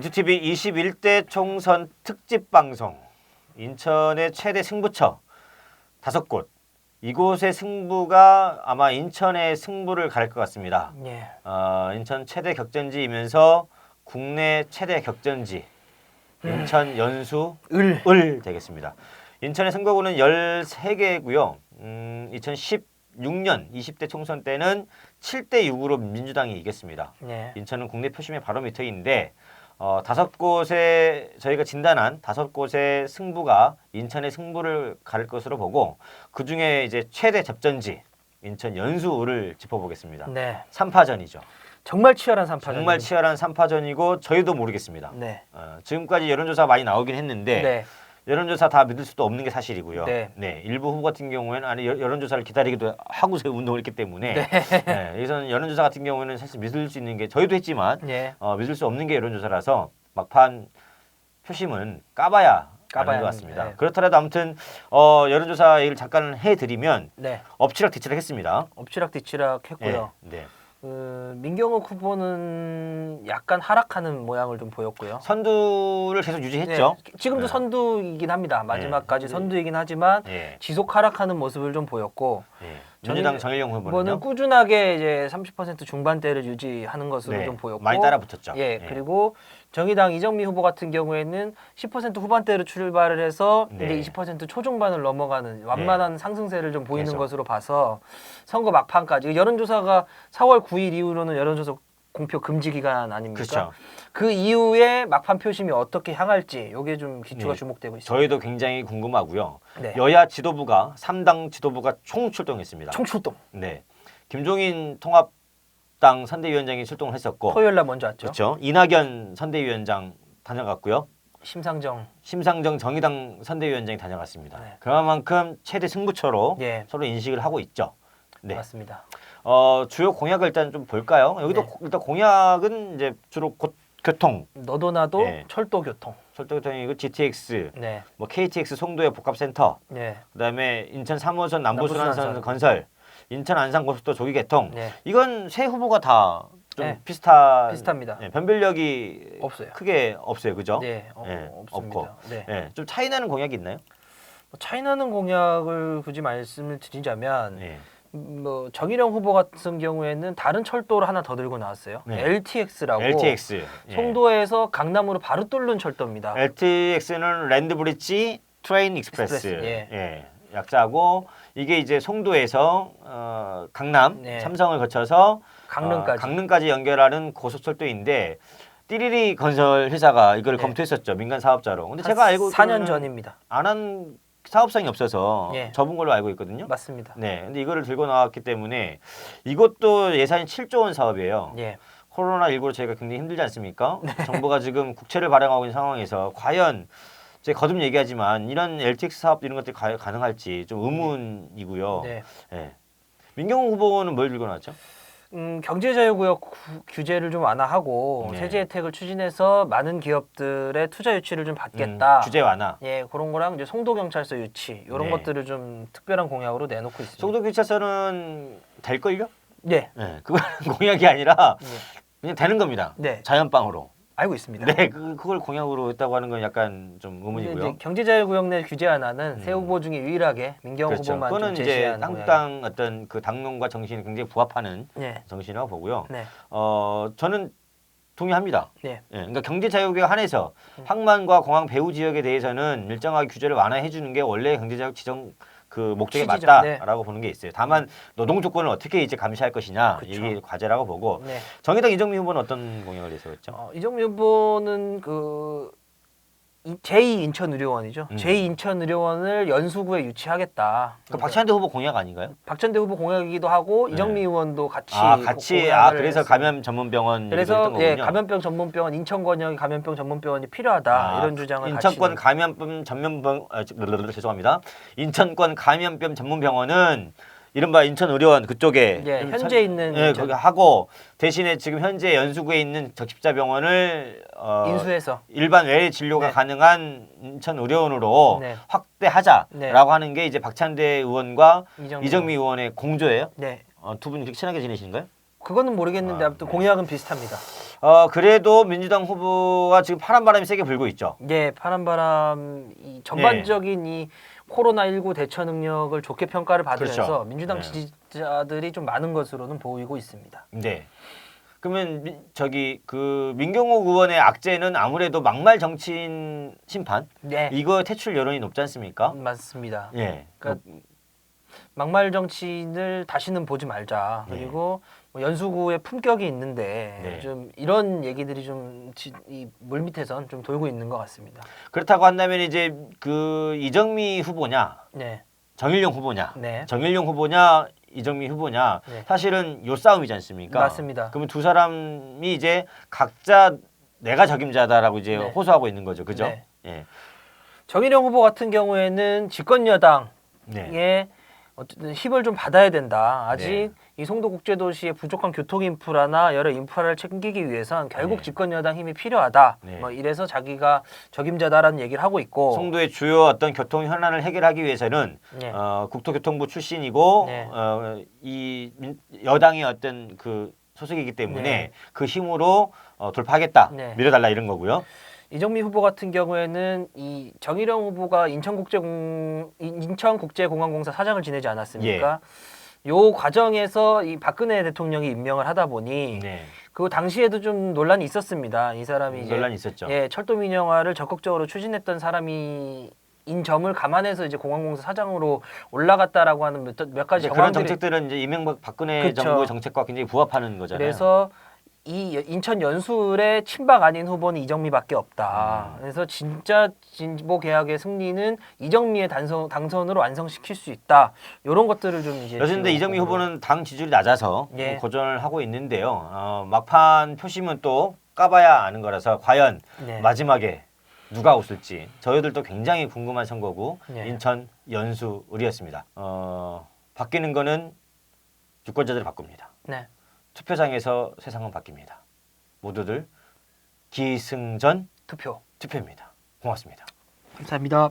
이투TV 21대 총선 특집 방송. 인천의 최대 승부처 5곳. 이곳의 승부가 아마 인천의 승부를 가릴 것 같습니다. 예. 인천 최대 격전지이면서 국내 최대 격전지. 인천 연수 을 되겠습니다. 인천의 선거구는 13개고요. 2016년 20대 총선 때는 7대 6으로 민주당이 이겼습니다. 예. 인천은 국내 표심의 바로미터인데 5곳에 저희가 진단한 5곳의 승부가 인천의 승부를 가릴 것으로 보고 그 중에 이제 최대 접전지 인천 연수를 짚어보겠습니다. 네. 3파전이죠. 정말 치열한 3파전. 정말 치열한 3파전이고 저희도 모르겠습니다. 네. 지금까지 여론조사 많이 나오긴 했는데 네. 여론조사 다 믿을 수도 없는 게 사실이고요. 네. 일부 후보 같은 경우에는 여론조사를 기다리기도 하고서 운동을 했기 때문에 네. 여기서는 여론조사 같은 경우에는 사실 믿을 수 있는 게 저희도 했지만 예. 믿을 수 없는 게 여론조사라서 막판 표심은 까봐야 아는 것 같습니다. 네. 그렇더라도 아무튼 여론조사 얘기를 잠깐 해드리면 네. 엎치락뒤치락 했습니다. 엎치락뒤치락 했고요. 네. 민경욱 후보는 약간 하락하는 모양을 좀 보였고요. 선두를 계속 유지했죠. 네. 지금도 네. 선두이긴 합니다. 마지막까지 네. 선두이긴 하지만 예. 지속 하락하는 모습을 좀 보였고 민주당 정일영 후보는요. 후보는 꾸준하게 이제 30% 중반대를 유지하는 것으로 좀 보였고 많이 따라붙었죠. 예, 그리고 정의당 이정미 후보 같은 경우에는 10% 후반대로 출발을 해서 이제 20% 초중반을 넘어가는 완만한 상승세를 좀 보이는 것으로 봐서 선거 막판까지 여론조사가 4월 9일 이후로는 여론조사 공표 금지 기간 아닙니까? 그렇죠. 그 이후에 막판 표심이 어떻게 향할지 이게 좀 기초가 주목되고 있습니다. 저희도 굉장히 궁금하고요. 네. 여야 지도부가 3당 지도부가 총출동했습니다. 총출동. 네. 김종인 통합당 선대위원장이 출동을 했었고 토요일 날 먼저 왔죠. 그렇죠. 이낙연 선대위원장 다녀갔고요. 심상정 정의당 선대위원장이 다녀갔습니다. 네. 그만큼 최대 승부처로 예. 서로 인식을 하고 있죠. 네. 맞습니다. 주요 공약을 일단 좀 볼까요? 여기도 일단 공약은 이제 주로 교통, 너도 나도 네. 철도 교통. 철도교통이고 GTX, 네. 뭐 KTX 송도의 복합센터, 네. 그다음에 인천 3호선 남부순환선 남부순환선. 건설, 인천 안산 고속도로 조기 개통. 네. 이건 세 후보가 다 좀 네. 비슷합니다. 네, 변별력이 없어요. 크게 없어요, 그죠? 네. 없습니다. 없고. 네. 좀 차이 나는 공약이 있나요? 차이나는 공약을 굳이 말씀을 드리자면 네. 뭐 정일영 후보 같은 경우에는 다른 철도를 하나 더 들고 나왔어요. 네. LTX라고. LTX. 송도에서 강남으로 바로 뚫는 철도입니다. LTX는 랜드브리지 트레인 익스프레스. 예. 약자고 이게 이제 송도에서 강남 네. 삼성을 거쳐서 강릉까지 연결하는 고속철도인데 띠리리 건설 회사가 이걸 네. 검토했었죠. 민간 사업자로. 근데 제가 알고 4년 전입니다. 안 한 사업성이 없어서 예. 접은 걸로 알고 있거든요. 맞습니다. 네. 근데 이거를 들고 나왔기 때문에 이것도 예산이 7조 원 사업이에요. 예. 코로나19로 저희가 굉장히 힘들지 않습니까? 정부가 지금 국채를 발행하고 있는 상황에서 과연 제가 거듭 얘기하지만 이런 LTX 사업 이런 것들이 가능할지 좀 의문이고요. 네. 네. 민경욱 후보는 뭘 들고 나왔죠? 경제자유구역 규제를 좀 완화하고 네. 세제 혜택을 추진해서 많은 기업들의 투자 유치를 좀 받겠다. 규제 완화. 예, 그런 거랑 이제 송도경찰서 유치 이런 네. 것들을 좀 특별한 공약으로 내놓고 있습니다. 송도교차서는 될걸요? 네, 네. 그건 공약이 아니라 네. 그냥 되는 겁니다. 네. 자연빵으로. 알고 있습니다. 네, 그걸 공약으로 했다고 하는 건 약간 좀 근데 의문이고요. 이제 경제자유구역 내 규제 완화는 세 후보 중에 유일하게 민경욱 그렇죠. 후보만 좀 그거는 이제 제시한 한국당 어떤 그 당론과 정신이 굉장히 부합하는 네, 정신이라고 보고요. 네, 저는 동의합니다. 네, 그러니까 경제자유구역 한해서 항만과 공항 배후 지역에 대해서는 일정하게 규제를 완화해 주는 게 원래 경제자유구역 지정 그 목적에 취지죠. 맞다라고 보는 게 있어요. 다만 노동 조건을 어떻게 이제 감시할 것이냐 그쵸. 이게 과제라고 보고 네. 정의당 이정미 후보는 어떤 공약을 내세웠죠? 이정미 후보는 그 제2인천의료원이죠. 제2인천의료원을 연수구에 유치하겠다. 그 박찬대 후보 공약 아닌가요? 박찬대 후보 공약이기도 하고 이정미 의원도 같이 그래서 감염 전문 병원 그래서 감염병 전문병원 인천권역에 감염병 전문병원이 필요하다 이런 주장을 인천권 감염병 전문병 죄송합니다. 인천권 감염병 전문병원은 이른바 인천의료원 그쪽에 현재 있는 거기 하고 대신에 지금 현재 연수구에 있는 적십자병원을 인수해서 일반 외래 진료가 가능한 인천의료원으로 확대하자라고 하는 게 이제 박찬대 의원과 이정미 의원의 공조예요. 네. 두 분이 그렇게 친하게 지내시는가요? 그거는 모르겠는데 아무튼 네. 공약은 비슷합니다. 그래도 민주당 후보가 지금 파란 바람이 세게 불고 있죠. 예, 파란바람 이 전반적인 이 코로나19 대처 능력을 좋게 평가를 받으면서 그렇죠. 민주당 네. 지지자들이 좀 많은 것으로는 보이고 있습니다. 네. 그러면 그 민경욱 의원의 악재는 아무래도 막말 정치인 심판 네, 이거 퇴출 여론이 높지 않습니까? 맞습니다. 예. 그러니까 막말 정치인을 다시는 보지 말자. 네. 그리고 뭐 연수구에 품격이 있는데 네. 좀 이런 얘기들이 좀 이 물밑에선 좀 돌고 있는 것 같습니다. 그렇다고 한다면 이제 그 이정미 후보냐, 네, 정일용 후보냐, 네, 정일용 후보냐, 이정미 후보냐 네. 사실은 요 싸움이지 않습니까? 맞습니다. 그러면 두 사람이 이제 각자 내가 적임자다라고 이제 네. 호소하고 있는 거죠, 그죠? 네. 예. 정일영 후보 같은 경우에는 집권 여당의 네. 어쨌든 힘을 좀 받아야 된다. 아직 네. 이 송도국제도시의 부족한 교통 인프라나 여러 인프라를 챙기기 위해선 결국 네. 집권 여당 힘이 필요하다. 네. 뭐 이래서 자기가 적임자다라는 얘기를 하고 있고. 송도의 주요 어떤 교통 현안을 해결하기 위해서는 네. 국토교통부 출신이고 네. 여당의 어떤 그 소속이기 때문에 네. 그 힘으로 돌파하겠다, 네. 밀어달라 이런 거고요. 이정미 후보 같은 경우에는 이 정일영 후보가 인천국제공항공사 사장을 지내지 않았습니까? 요 과정에서 이 박근혜 대통령이 임명을 하다 보니 네. 그 당시에도 좀 논란이 있었습니다. 이 사람이 이제 논란이 있었죠. 예, 철도 민영화를 적극적으로 추진했던 사람이 인 점을 감안해서 이제 공항공사 사장으로 올라갔다라고 하는 몇 가지 이제 그런 정황들이 정책들은 이제 이명박 박근혜 그쵸. 정부의 정책과 굉장히 부합하는 거잖아요. 그래서 이 인천 연수의 친박 아닌 후보는 이정미밖에 없다. 그래서 진짜 진보 개혁의 승리는 이정미의 당선으로 완성시킬 수 있다. 이런 것들을 좀 이제. 그런데 이정미 후보는 당 지지율이 낮아서 예. 고전을 하고 있는데요. 막판 표심은 또 까봐야 아는 거라서 과연 네. 마지막에 누가 웃을지 저희들도 굉장히 궁금한 선거구 예. 인천 연수 을이었습니다. 바뀌는 거는 유권자들이 바꿉니다. 네. 투표장에서 세상은 바뀝니다. 모두들 기승전 투표. 투표입니다. 고맙습니다. 감사합니다.